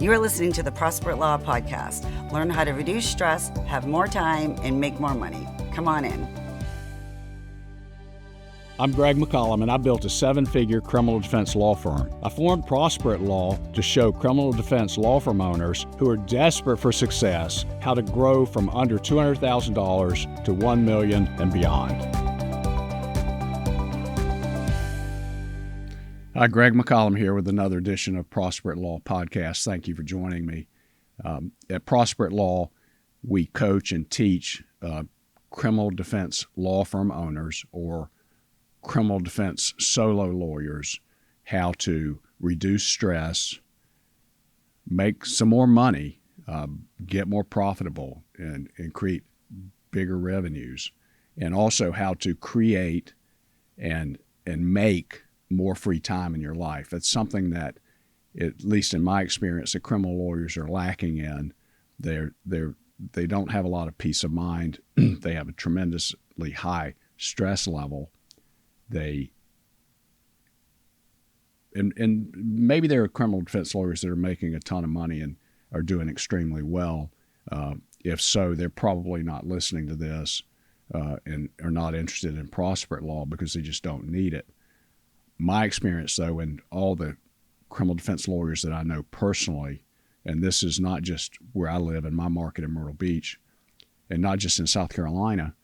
You are listening to the Prosper Law Podcast. Learn how to reduce stress, have more time, and make more money. Come on in. I'm Greg McCollum, and I built a 7-figure criminal defense law firm. I formed Prosper Law to show criminal defense law firm owners who are desperate for success how to grow from under $200,000 to $1 million and beyond. Hi, Greg McCollum here with another edition of Prosper Law Podcast. Thank you for joining me. At Prosper Law, we coach and teach criminal defense law firm owners or criminal defense solo lawyers how to reduce stress, make some more money, get more profitable, and create bigger revenues, and also how to create and make more free time in your life. It's something that, at least in my experience, the criminal lawyers are lacking in. They don't have a lot of peace of mind. They have a tremendously high stress level. And maybe there are criminal defense lawyers that are making a ton of money and are doing extremely well. If so, they're probably not listening to this and are not interested in Prosper Law because they just don't need it. My experience, though, and all the criminal defense lawyers that I know personally, and this is not just where I live in my market in Myrtle Beach, and not just in South Carolina,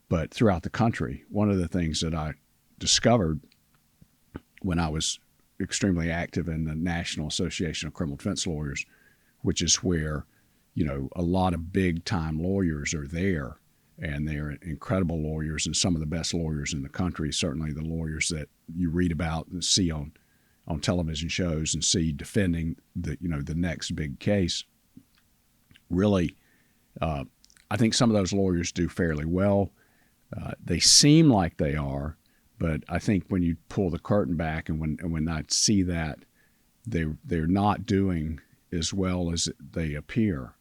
but throughout the country, one of the things that I discovered when I was extremely active in the National Association of Criminal Defense Lawyers, which is where, a lot of big-time lawyers are there, and they're incredible lawyers and some of the best lawyers in the country, certainly the lawyers that you read about and see on television shows and see defending the next big case. Really, I think some of those lawyers do fairly well. They seem like they are, but I think when you pull the curtain back and when I see that, they're not doing as well as they appear.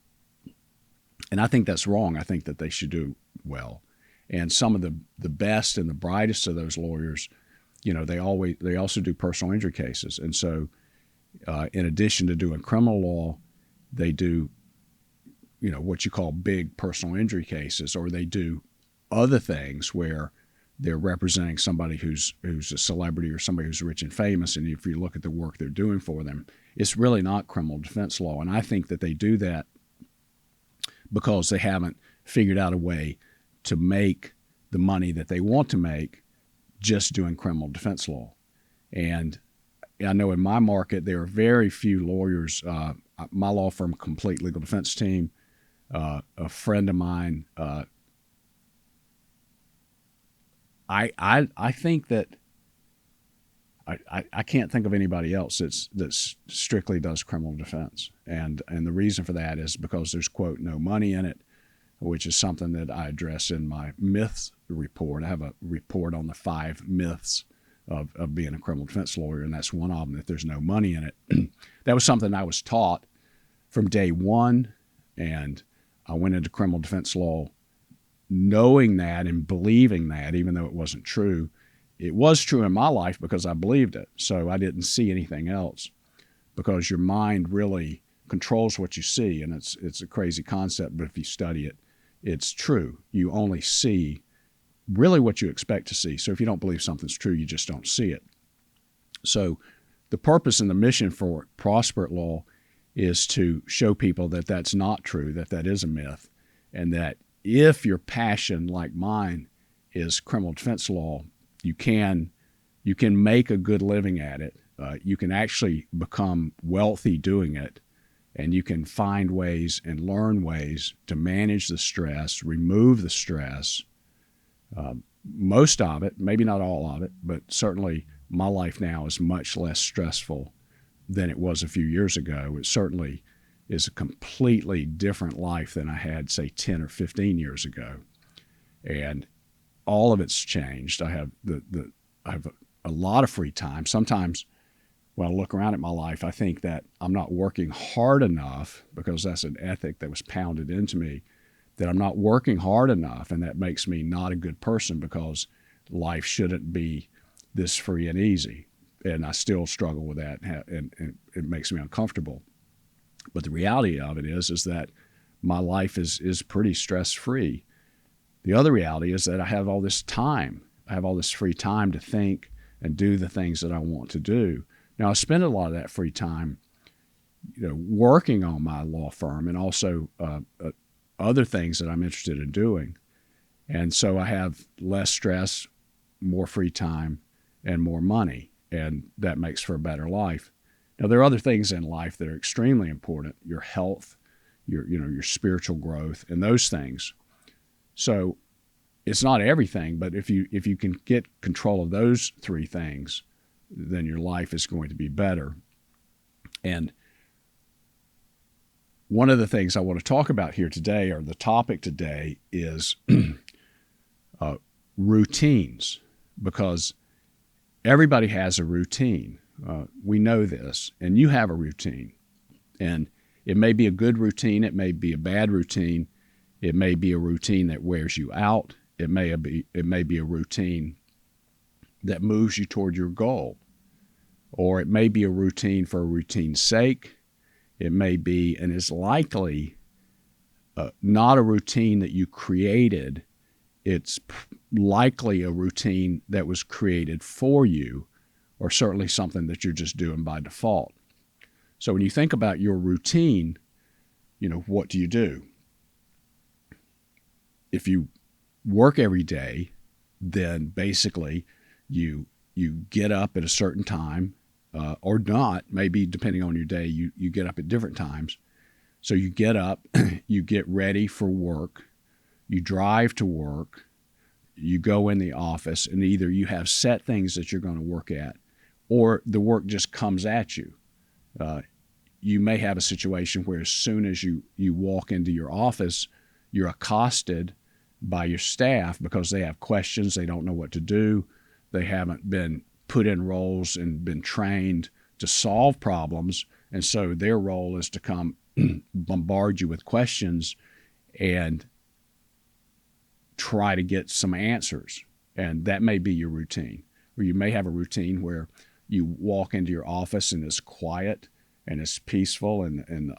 And I think that's wrong. I think that they should do well. And some of the best and the brightest of those lawyers, they also do personal injury cases. And so in addition to doing criminal law, they do, what you call big personal injury cases, or they do other things where they're representing somebody who's a celebrity or somebody who's rich and famous, and if you look at the work they're doing for them, it's really not criminal defense law. And I think that they do that because they haven't figured out a way to make the money that they want to make just doing criminal defense law. And I know in my market there are very few lawyers. My law firm, Complete Legal Defense Team, a friend of mine, I think that I can't think of anybody else that strictly does criminal defense, and the reason for that is because there's, quote, no money in it, which is something that I address in my myths report. I have a report on the 5 myths of being a criminal defense lawyer, and that's one of them, that there's no money in it. That was something I was taught from day one, and I went into criminal defense law knowing that and believing that, even though it wasn't true. It was true in my life because I believed it, so I didn't see anything else, because your mind really controls what you see, and it's a crazy concept, but if you study it, it's true. You only see really what you expect to see. So if you don't believe something's true, you just don't see it. So the purpose and the mission for Prosper Law is to show people that that's not true, that is a myth, and that if your passion, like mine, is criminal defense law, you can make a good living at it. You can actually become wealthy doing it, and you can find ways and learn ways to manage the stress, remove the stress. Most of it, maybe not all of it, but certainly my life now is much less stressful than it was a few years ago. It certainly is a completely different life than I had, say, 10 or 15 years ago. And all of it's changed. I have a lot of free time. Sometimes when I look around at my life, I think that I'm not working hard enough, because that's an ethic that was pounded into me, that I'm not working hard enough, and that makes me not a good person, because life shouldn't be this free and easy. And I still struggle with that, and it makes me uncomfortable. But the reality of it is that my life is pretty stress-free. The other reality is that I have all this time. I have all this free time to think and do the things that I want to do. Now, I spend a lot of that free time, working on my law firm and also other things that I'm interested in doing. And so I have less stress, more free time, and more money, and that makes for a better life. Now, there are other things in life that are extremely important: your health, your spiritual growth, and those things. So it's not everything, but if you can get control of those three things, then your life is going to be better. And one of the things I want to talk about here today, or the topic today, is routines, because everybody has a routine. We know this, and you have a routine. And it may be a good routine. It may be a bad routine. It may be a routine that wears you out. It may be a routine that moves you toward your goal. Or it may be a routine for a routine's sake. It may be, and is likely, not a routine that you created. It's likely a routine that was created for you, or certainly something that you're just doing by default. So when you think about your routine, what do you do? If you work every day, then basically you get up at a certain time, or not, maybe depending on your day, you get up at different times. So you get up, you get ready for work, you drive to work, you go in the office, and either you have set things that you're going to work at, or the work just comes at you. You may have a situation where as soon as you walk into your office, you're accosted by your staff because they have questions, they don't know what to do, they haven't been put in roles and been trained to solve problems, and so their role is to come bombard you with questions and try to get some answers. And that may be your routine. Or you may have a routine where you walk into your office and it's quiet and it's peaceful and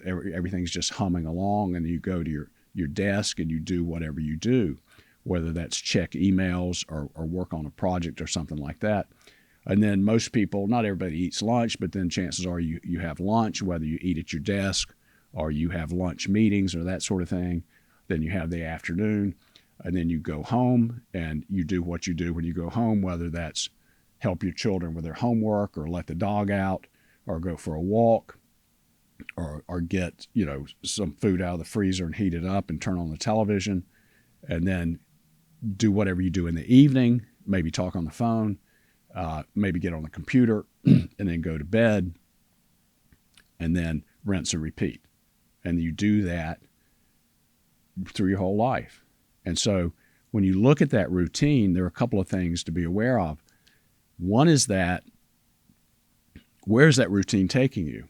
everything's just humming along, and you go to your desk and you do whatever you do, whether that's check emails or work on a project or something like that. And then most people, not everybody eats lunch, but then chances are you have lunch, whether you eat at your desk or you have lunch meetings or that sort of thing. Then you have the afternoon, and then you go home and you do what you do when you go home, whether that's help your children with their homework or let the dog out or go for a walk or get some food out of the freezer and heat it up and turn on the television, and then do whatever you do in the evening, maybe talk on the phone, maybe get on the computer, and then go to bed, and then rinse and repeat. And you do that through your whole life. And so when you look at that routine, there are a couple of things to be aware of. One is that, where's that routine taking you?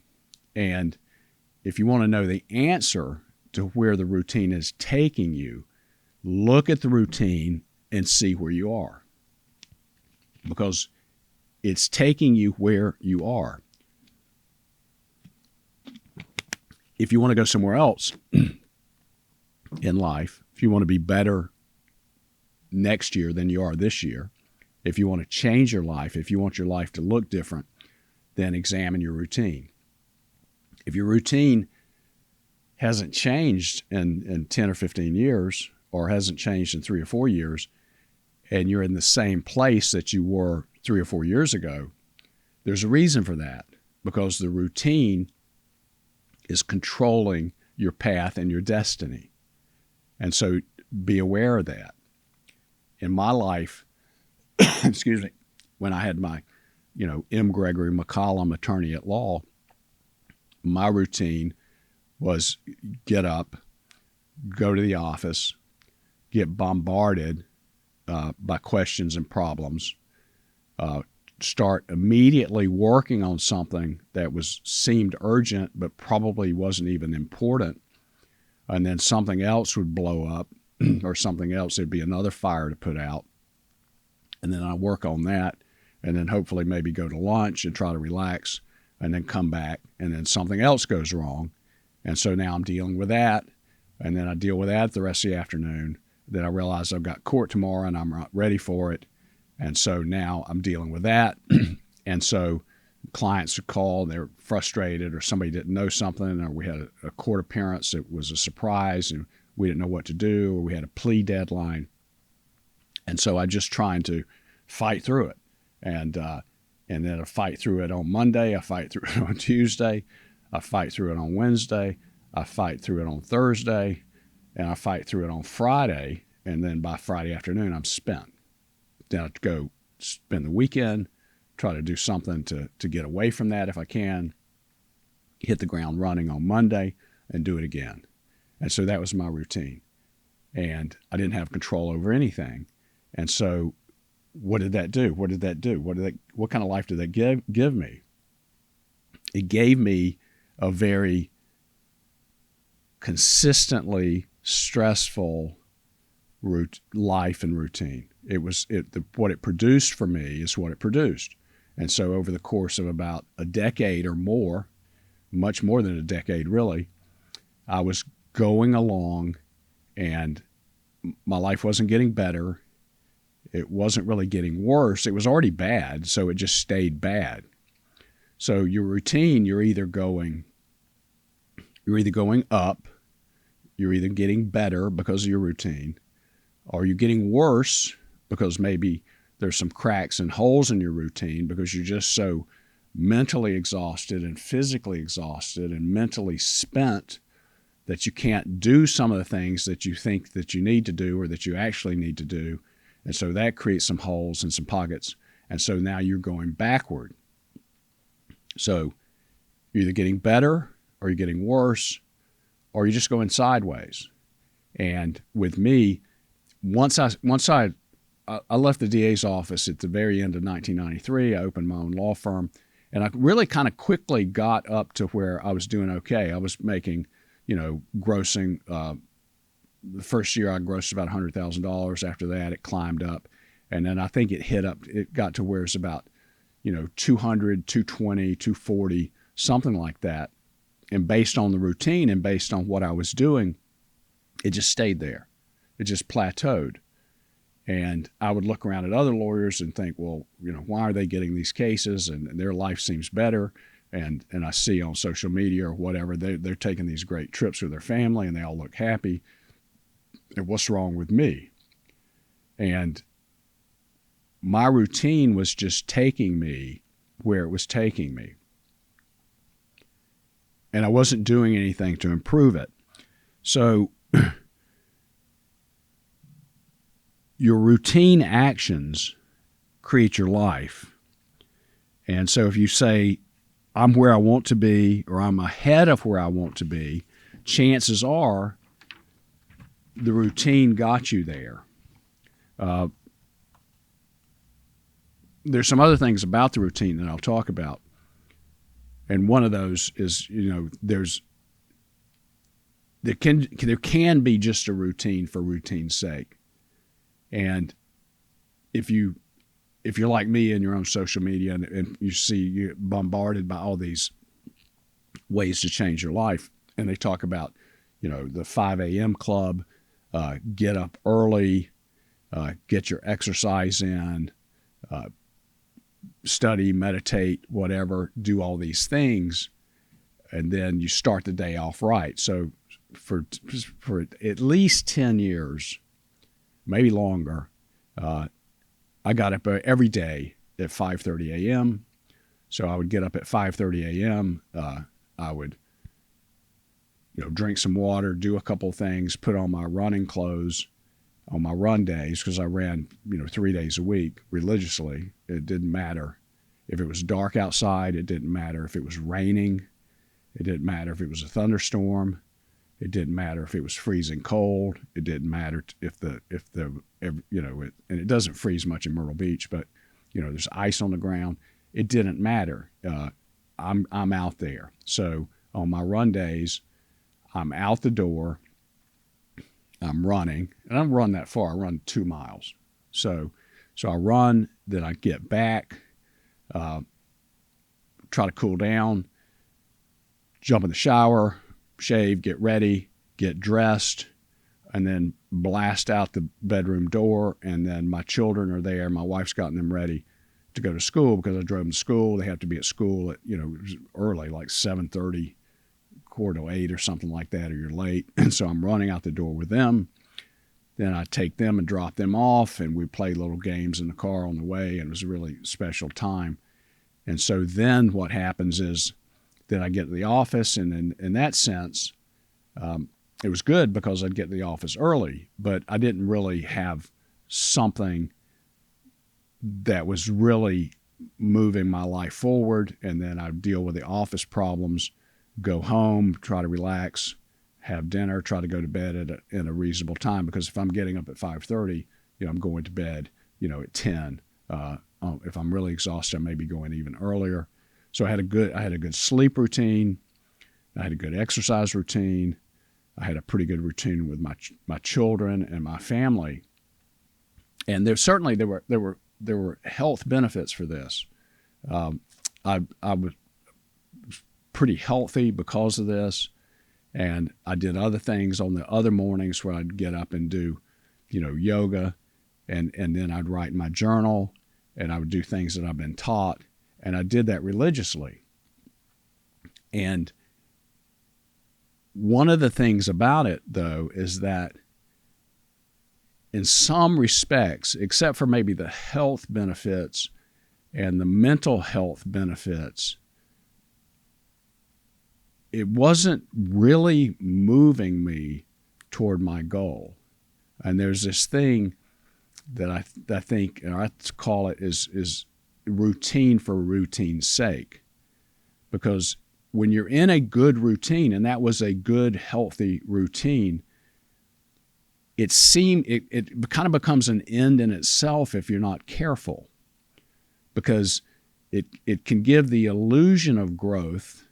And if you want to know the answer to where the routine is taking you, look at the routine and see where you are, because it's taking you where you are. If you want to go somewhere else in life, if you want to be better next year than you are this year, if you want to change your life, if you want your life to look different, then examine your routine. If your routine hasn't changed in 10 or 15 years, or hasn't changed in 3 or 4 years, and you're in the same place that you were 3 or 4 years ago, there's a reason for that, because the routine is controlling your path and your destiny. And so be aware of that. In my life, excuse me, when I had my, M. Gregory McCollum, attorney at law, my routine was get up, go to the office, get bombarded by questions and problems, start immediately working on something that seemed urgent but probably wasn't even important, and then something else would blow up or something else, there'd be another fire to put out, and then I work on that, and then hopefully maybe go to lunch and try to relax, and then come back, and then something else goes wrong. And so now I'm dealing with that, and then I deal with that the rest of the afternoon. Then I realize I've got court tomorrow and I'm not ready for it. And so now I'm dealing with that. And so clients would call, they're frustrated, or somebody didn't know something, or we had a court appearance that was a surprise and we didn't know what to do, or we had a plea deadline. And so I just trying to fight through it. And then I fight through it on Monday, I fight through it on Tuesday, I fight through it on Wednesday, I fight through it on Thursday, and I fight through it on Friday. And then by Friday afternoon, I'm spent. Then I have to go spend the weekend, try to do something to get away from that if I can, hit the ground running on Monday, and do it again. And so that was my routine. And I didn't have control over anything. And so what did that do? What did that do? What kind of life did that give me? It gave me a very consistently stressful life and routine. What it produced for me is what it produced. And so over the course of about a decade or more, much more than a decade really, I was going along, and my life wasn't getting better. It wasn't really getting worse. It was already bad, so it just stayed bad. So your routine, you're either going up, you're either getting better because of your routine, or you're getting worse because maybe there's some cracks and holes in your routine because you're just so mentally exhausted and physically exhausted and mentally spent that you can't do some of the things that you think that you need to do or that you actually need to do. And so that creates some holes and some pockets. And so now you're going backward. So you're either getting better or you're getting worse, or you're just going sideways. And with me, once I left the DA's office at the very end of 1993, I opened my own law firm, and I really kind of quickly got up to where I was doing okay. I was making, grossing, the first year I grossed about $100,000. After that, it climbed up. And then I think it got to where it's about, 200, 220, 240, something like that. And based on the routine and based on what I was doing, it just stayed there. It just plateaued. And I would look around at other lawyers and think, well, why are they getting these cases? And their life seems better. And I see on social media or whatever, they're taking these great trips with their family and they all look happy. And what's wrong with me? And my routine was just taking me where it was taking me. And I wasn't doing anything to improve it. So your routine actions create your life. And so if you say, I'm where I want to be, or I'm ahead of where I want to be, chances are the routine got you there. There's some other things about the routine that I'll talk about. And one of those is, there can be just a routine for routine's sake. And if you're like me in your own social media and you're bombarded by all these ways to change your life, and they talk about, the 5 a.m. club, get up early, get your exercise in, study, meditate, whatever, do all these things, and then you start the day off right. So for at least 10 years, maybe longer, I got up every day at 5:30 a.m. So I would get up at 5:30 a.m. I would, drink some water, do a couple things, put on my running clothes on my run days, because I ran, 3 days a week religiously. It didn't matter if it was dark outside. It didn't matter if it was raining. It didn't matter if it was a thunderstorm. It didn't matter if it was freezing cold. It didn't matter and it doesn't freeze much in Myrtle Beach, but there's ice on the ground. It didn't matter. I'm out there. So on my run days, I'm out the door. I'm running, and I don't run that far. I run 2 miles. So I run, then I get back, try to cool down, jump in the shower, shave, get ready, get dressed, and then blast out the bedroom door. And then my children are there. My wife's gotten them ready to go to school because I drove them to school. They have to be at school at, early, like 7:30, 7:45 or something like that, or you're late. And so I'm running out the door with them. Then I take them and drop them off, and we play little games in the car on the way, and it was a really special time. And so then what happens is that I get to the office, and in that sense, it was good because I'd get to the office early, but I didn't really have something that was really moving my life forward. And then I'd deal with the office problems, go home, try to relax, have dinner, try to go to bed in a reasonable time, because if I'm getting up at 5:30, I'm going to bed, at 10. If I'm really exhausted, I may be going even earlier. So I had a good sleep routine. I had a good exercise routine. I had a pretty good routine with my children and my family. And there were health benefits for this. I was pretty healthy because of this. And I did other things on the other mornings where I'd get up and do, yoga, and then I'd write in my journal, and I would do things that I've been taught, and I did that religiously. And one of the things about it, though, is that in some respects, except for maybe the health benefits and the mental health benefits, it wasn't really moving me toward my goal. And there's this thing that I think, or I call it, is routine for routine's sake. Because when you're in a good routine, and that was a good, healthy routine, it kind of becomes an end in itself if you're not careful. Because it can give the illusion of growth,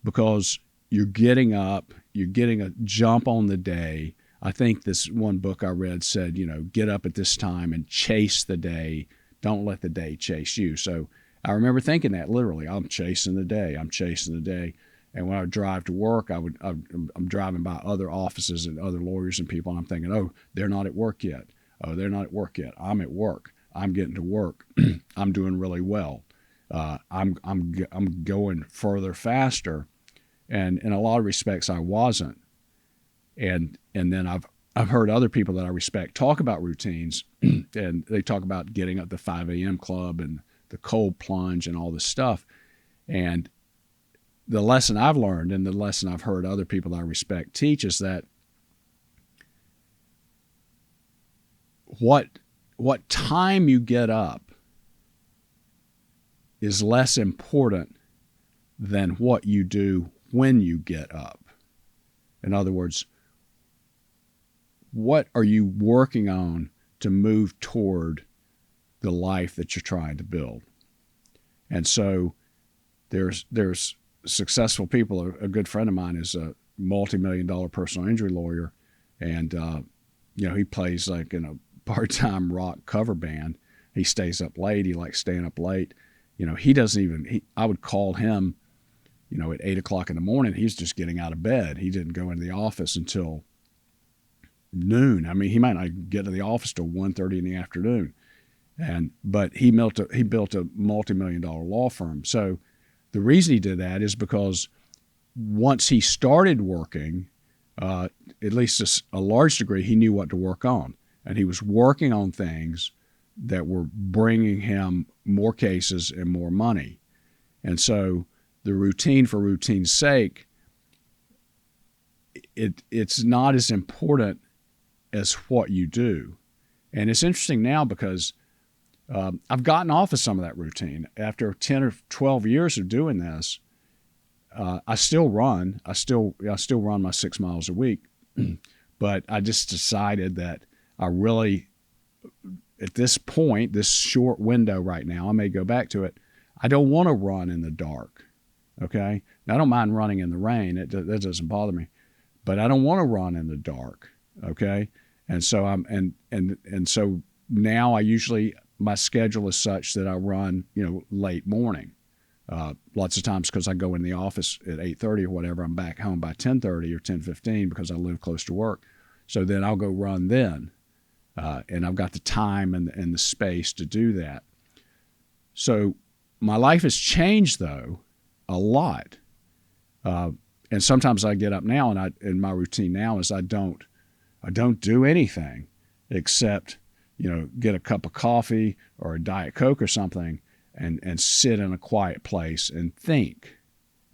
because you're getting up, you're getting a jump on the day. I think this one book I read said, get up at this time and chase the day. Don't let the day chase you. So I remember thinking that literally, I'm chasing the day. And when I would drive to work, I'm driving by other offices and other lawyers and people, and I'm thinking, oh, they're not at work yet. Oh, they're not at work yet. I'm at work. I'm getting to work. I'm doing really well. I'm going further, faster. And in a lot of respects, I wasn't. And then I've heard other people that I respect talk about routines, and they talk about getting up the 5 a.m. club and the cold plunge and all this stuff. And the lesson I've learned, and the lesson I've heard other people that I respect teach, is that what time you get up is less important than what you do when you get up. In other words, what are you working on to move toward the life that you're trying to build? And so there's successful people. A good friend of mine is a multi-million-dollar personal injury lawyer, and he plays like in a part-time rock cover band. He stays up late. He likes staying up late. I would call him, at 8 o'clock in the morning. He's just getting out of bed. He didn't go into the office until noon. I mean, he might not get to the office till 1:30 in the afternoon. But he built a multi-million-dollar law firm. So the reason he did that is because once he started working, at least a large degree, he knew what to work on. And he was working on things that were bringing him more cases and more money. And so the routine for routine's sake, it's not as important as what you do. And it's interesting now because I've gotten off of some of that routine. After 10 or 12 years of doing this, I still run. I still run my 6 miles a week. But I just decided that I really, at this point, this short window right now, I may go back to it, I don't want to run in the dark, okay? Now, I don't mind running in the rain. That doesn't bother me. But I don't want to run in the dark, okay? And so so now I usually, my schedule is such that I run, late morning. Lots of times because I go in the office at 8:30 or whatever, I'm back home by 10:30 or 10:15 because I live close to work. So then I'll go run then. And I've got the time and the space to do that. So my life has changed, though, a lot. And sometimes I get up now, and my routine now is I don't do anything except, get a cup of coffee or a Diet Coke or something and sit in a quiet place and think,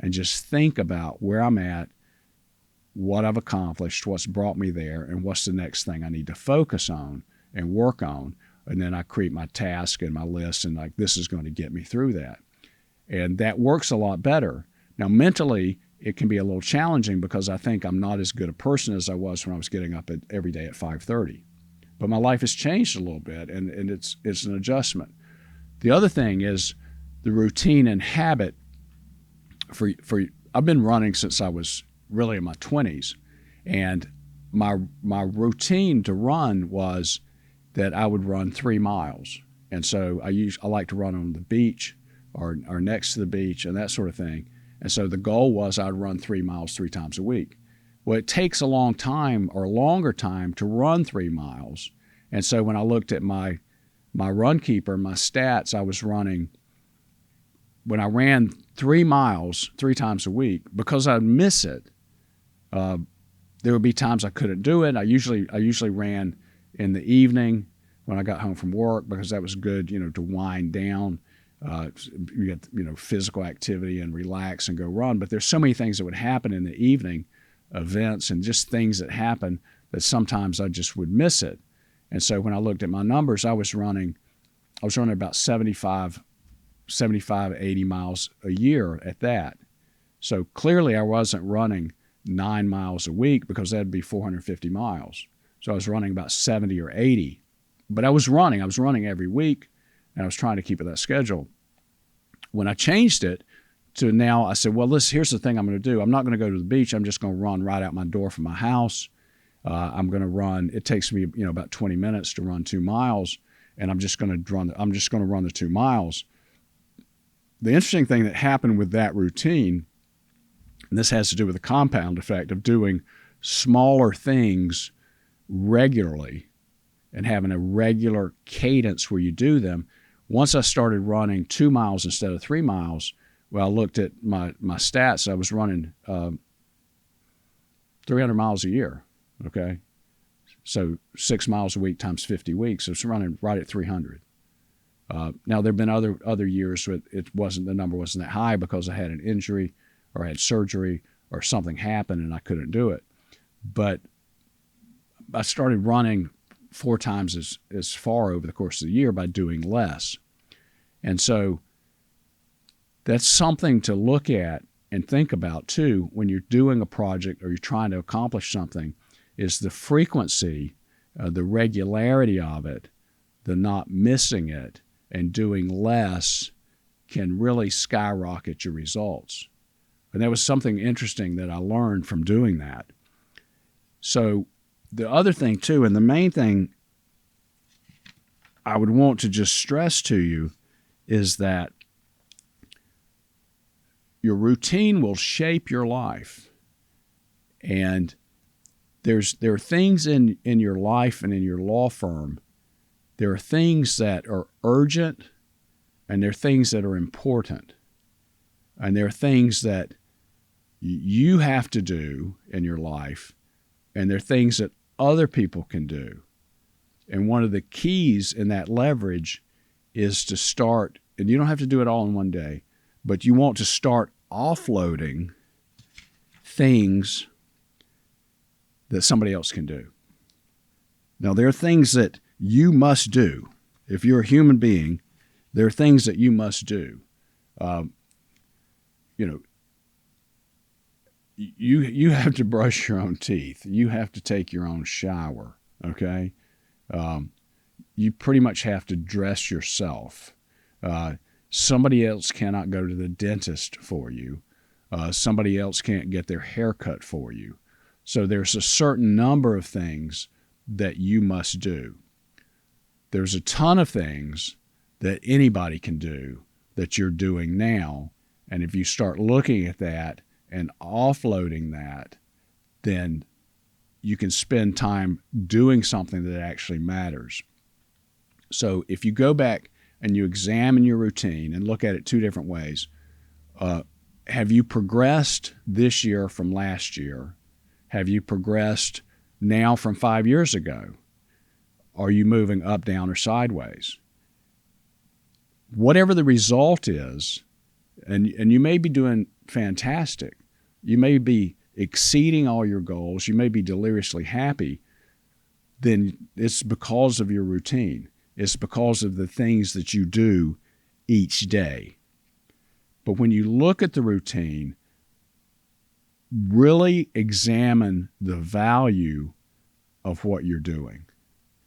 and just think about where I'm at, what I've accomplished, what's brought me there, and what's the next thing I need to focus on and work on. And then I create my task and my list, and this is going to get me through that. And that works a lot better. Now, mentally, it can be a little challenging because I think I'm not as good a person as I was when I was getting up every day at 5:30. But my life has changed a little bit, and it's an adjustment. The other thing is the routine and habit. I've been running since I was really in my 20s, and my routine to run was that I would run 3 miles. And so I like to run on the beach or next to the beach and that sort of thing. And so the goal was I'd run 3 miles 3 times a week. Well, it takes a long time or a longer time to run 3 miles. And so when I looked at my run keeper, my stats, I was running, when I ran 3 miles 3 times a week, because I'd miss it, there would be times I couldn't do it. I usually ran in the evening when I got home from work because that was good, to wind down, you get, physical activity and relax and go run. But there's so many things that would happen in the evening, events and just things that happen that sometimes I just would miss it. And so when I looked at my numbers, I was running about 75, 80 miles a year at that. So clearly I wasn't running 9 miles a week because that'd be 450 miles. So I was running about 70 or 80. But I was running every week, and I was trying to keep it that schedule. When I changed it to now, I said, well, here's the thing I'm going to do. I'm not going to go to the beach. I'm just going to run right out my door from my house. I'm going to run. It takes me, about 20 minutes to run 2 miles, and I'm just going to run the 2 miles. The interesting thing that happened with that routine, and this has to do with the compound effect of doing smaller things regularly and having a regular cadence where you do them. Once I started running 2 miles instead of 3 miles, well, I looked at my stats. I was running 300 miles a year, okay? So 6 miles a week times 50 weeks. So it's running right at 300. Now, there have been other years where the number wasn't that high because I had an injury or I had surgery or something happened and I couldn't do it. But I started running 4 times as far over the course of the year by doing less. And so that's something to look at and think about too when you're doing a project or you're trying to accomplish something, is the frequency, the regularity of it, the not missing it, and doing less can really skyrocket your results. And that was something interesting that I learned from doing that. So the other thing too, and the main thing I would want to just stress to you, is that your routine will shape your life. And there are things in your life and in your law firm, there are things that are urgent and there are things that are important. And there are things that you have to do in your life, and there are things that other people can do. And one of the keys in that leverage is to start, and you don't have to do it all in one day, but you want to start offloading things that somebody else can do. Now, there are things that you must do. If you're a human being, there are things that you must do. You have to brush your own teeth. You have to take your own shower, okay? You pretty much have to dress yourself. Somebody else cannot go to the dentist for you. Somebody else can't get their hair cut for you. So there's a certain number of things that you must do. There's a ton of things that anybody can do that you're doing now, And if you start looking at that and offloading that, then you can spend time doing something that actually matters. So if you go back and you examine your routine and look at it two different ways, have you progressed this year from last year? Have you progressed now from 5 years ago? Are you moving up, down, or sideways? Whatever the result is, and you may be doing fantastic. You may be exceeding all your goals. You may be deliriously happy. Then it's because of your routine. It's because of the things that you do each day. But when you look at the routine, really examine the value of what you're doing.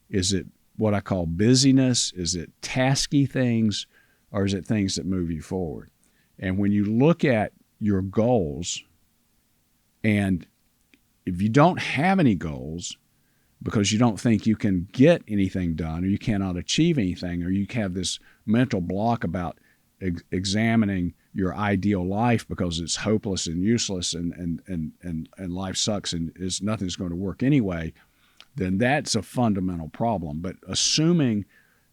Is it what I call busyness? Is it tasky things? Or is it things that move you forward? And when you look at your goals, and if you don't have any goals because you don't think you can get anything done, or you cannot achieve anything, or you have this mental block about examining your ideal life because it's hopeless and useless and life sucks and nothing's going to work anyway, then that's a fundamental problem. But assuming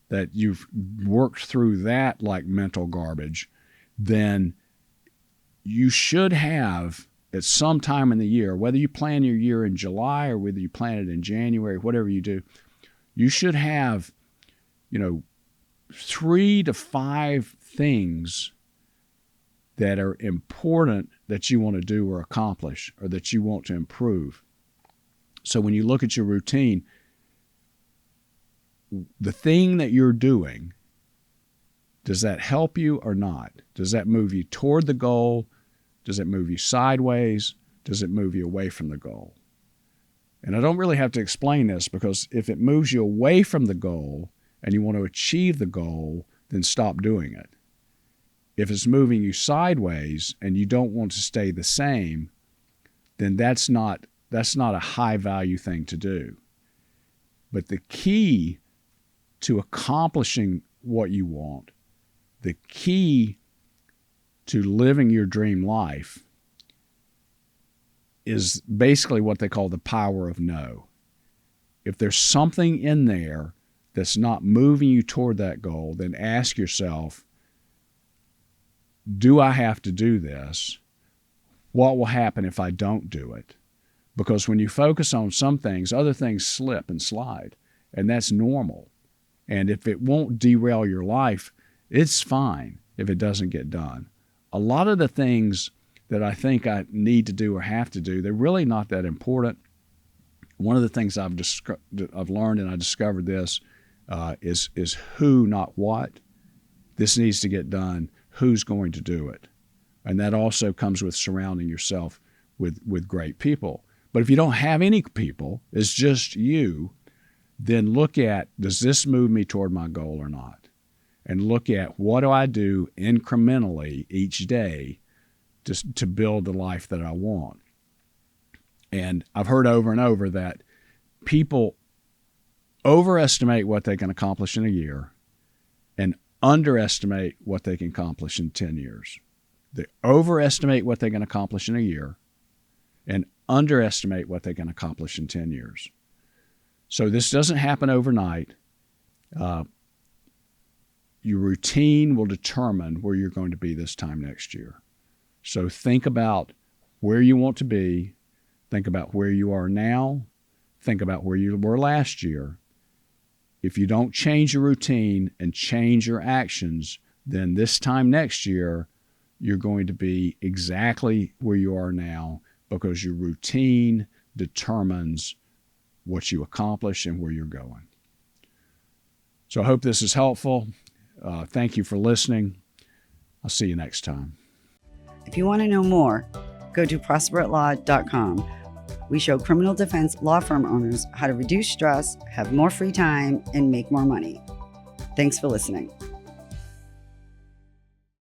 that you've worked through that like mental garbage, then you should have at some time in the year, whether you plan your year in July or whether you plan it in January, whatever you do, you should have, 3 to 5 things that are important that you want to do or accomplish or that you want to improve. So when you look at your routine, the thing that you're doing, does that help you or not? Does that move you toward the goal? Does it move you sideways? Does it move you away from the goal? And I don't really have to explain this, because if it moves you away from the goal and you want to achieve the goal, then stop doing it. If it's moving you sideways and you don't want to stay the same, then that's not a high value thing to do. But the key to accomplishing what you want, the key to living your dream life, is basically what they call the power of no. If there's something in there that's not moving you toward that goal, then ask yourself, do I have to do this? What will happen if I don't do it? Because when you focus on some things, other things slip and slide, and that's normal. And if it won't derail your life, it's fine if it doesn't get done. A lot of the things that I think I need to do or have to do, they're really not that important. One of the things I've learned, and I discovered this, is who, not what. This needs to get done. Who's going to do it? And that also comes with surrounding yourself with great people. But if you don't have any people, it's just you, then look at, does this move me toward my goal or not? And look at, what do I do incrementally each day to build the life that I want? And I've heard over and over that people overestimate what they can accomplish in a year and underestimate what they can accomplish in 10 years. They overestimate what they can accomplish in a year and underestimate what they can accomplish in 10 years. So this doesn't happen overnight. Your routine will determine where you're going to be this time next year. So think about where you want to be. Think about where you are now. Think about where you were last year. If you don't change your routine and change your actions, then this time next year, you're going to be exactly where you are now, because your routine determines what you accomplish and where you're going. So I hope this is helpful. Thank you for listening. I'll see you next time. If you want to know more, go to prosperatlaw.com. We show criminal defense law firm owners how to reduce stress, have more free time, and make more money. Thanks for listening.